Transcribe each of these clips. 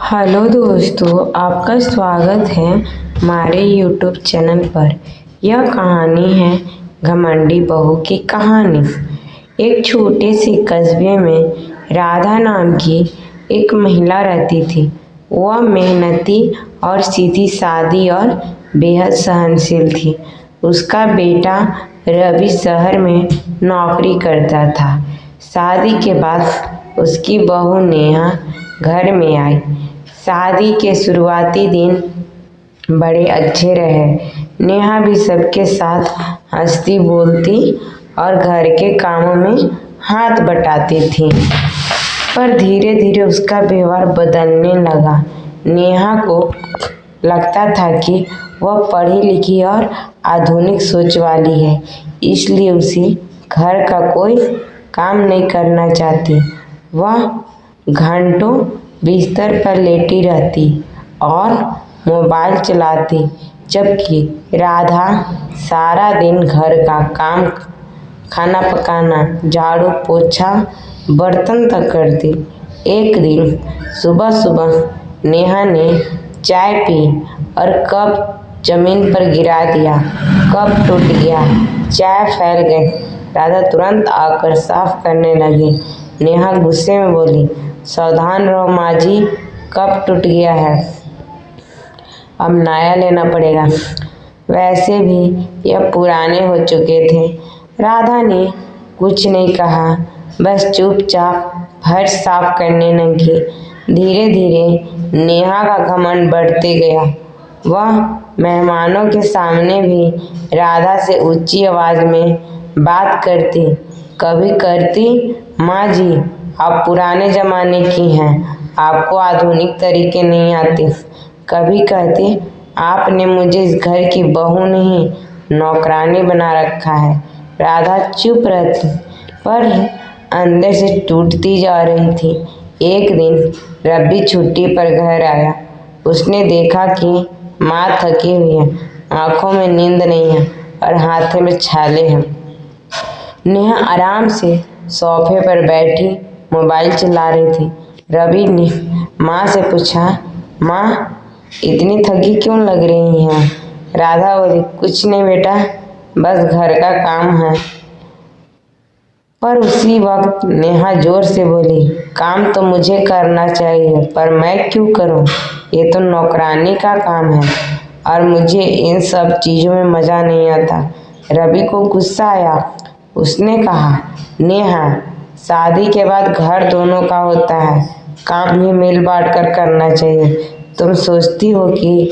Hello दोस्तों, आपका स्वागत है हमारे यूट्यूब चैनल पर। यह कहानी है घमंडी बहू की कहानी। एक छोटे से कस्बे में राधा नाम की एक महिला रहती थी। वह मेहनती और सीधी सादी और बेहद सहनशील थी। उसका बेटा रवि शहर में नौकरी करता था। शादी के बाद उसकी बहू नेहा घर में आई। शादी के शुरुआती दिन बड़े अच्छे रहे। नेहा भी सबके साथ हंसती बोलती और घर के कामों में हाथ बटाती थी। पर धीरे धीरे उसका व्यवहार बदलने लगा। नेहा को लगता था कि वह पढ़ी लिखी और आधुनिक सोच वाली है, इसलिए उसे घर का कोई काम नहीं करना चाहती। वह घंटों बिस्तर पर लेटी रहती और मोबाइल चलाती, जबकि राधा सारा दिन घर का काम, खाना पकाना, झाड़ू पोछा, बर्तन तक करती। एक दिन सुबह सुबह नेहा ने चाय पी और कप जमीन पर गिरा दिया। कप टूट गया, चाय फैल गई। राधा तुरंत आकर साफ करने लगी। नेहा गुस्से में बोली, सावधान रहो माँ जी, कप टूट गया है, अब नया लेना पड़ेगा। वैसे भी यह पुराने हो चुके थे। राधा ने कुछ नहीं कहा, बस चुपचाप फर्श साफ करने लगी। धीरे धीरे नेहा का घमंड बढ़ते गया। वह मेहमानों के सामने भी राधा से ऊंची आवाज में बात करती। कभी करती, माँ जी आप पुराने जमाने की हैं, आपको आधुनिक तरीके नहीं आते। कभी कहती, आपने मुझे इस घर की बहू नहीं नौकरानी बना रखा है। राधा चुप रहती, पर अंदर से टूटती जा रही थी। एक दिन रवि छुट्टी पर घर आया। उसने देखा कि माँ थकी हुई है, आंखों में नींद नहीं है और हाथ में छाले हैं। नेहा आराम से सोफे पर बैठी मोबाइल चला रही थी। रवि ने माँ से पूछा, माँ इतनी थकी क्यों लग रही हैं? राधा बोली, कुछ नहीं बेटा, बस घर का काम है। पर उसी वक्त नेहा जोर से बोली, काम तो मुझे करना चाहिए, पर मैं क्यों करूं? ये तो नौकरानी का काम है और मुझे इन सब चीज़ों में मज़ा नहीं आता। रवि को गुस्सा आया। उसने कहा, नेहा शादी के बाद घर दोनों का होता है, काम भी मिल बांट कर करना चाहिए। तुम सोचती हो कि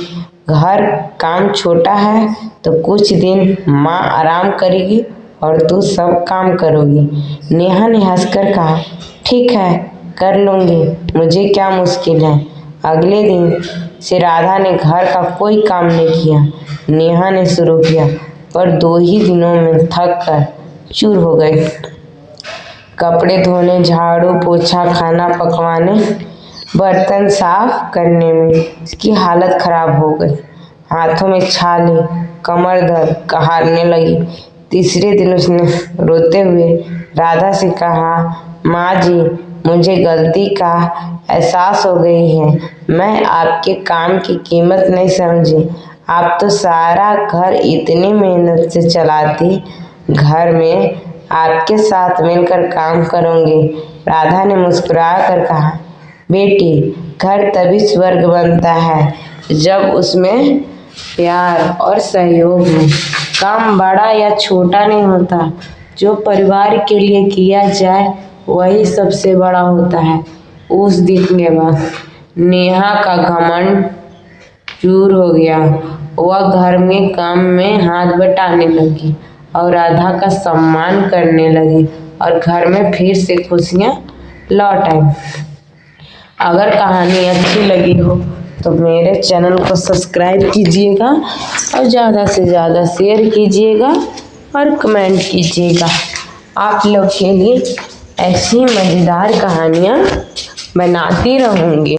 घर काम छोटा है तो कुछ दिन माँ आराम करेगी और तू सब काम करोगी। नेहा ने हंसकर कहा, ठीक है कर लूँगी, मुझे क्या मुश्किल है। अगले दिन से राधा ने घर का कोई काम नहीं किया। नेहा ने शुरू किया, पर 2 ही दिनों में थक कर चूर हो गई। कपड़े धोने, झाड़ू पोछा, खाना पकवाने, बर्तन साफ करने में इसकी हालत खराब हो गई। हाथों में छाले, कमर दर्द कहारने लगी। तीसरे दिन उसने रोते हुए राधा से कहा, माँ जी मुझे गलती का एहसास हो गई है। मैं आपके काम की कीमत नहीं समझी। आप तो सारा घर इतनी मेहनत से चलाती, घर में आपके साथ मिलकर काम करूँगी। राधा ने मुस्कुरा कर कहा, बेटी घर तभी स्वर्ग बनता है जब उसमें प्यार और सहयोग हो। काम बड़ा या छोटा नहीं होता, जो परिवार के लिए किया जाए वही सबसे बड़ा होता है। उस दिन के बाद नेहा का घमंड चूर हो गया। वह घर में काम में हाथ बटाने लगी और राधा का सम्मान करने लगी और घर में फिर से खुशियाँ लौट आई। अगर कहानी अच्छी लगी हो तो मेरे चैनल को सब्सक्राइब कीजिएगा और ज़्यादा से ज़्यादा शेयर कीजिएगा और कमेंट कीजिएगा। आप लोग के लिए ऐसी मज़ेदार कहानियाँ बनाती रहूँगी।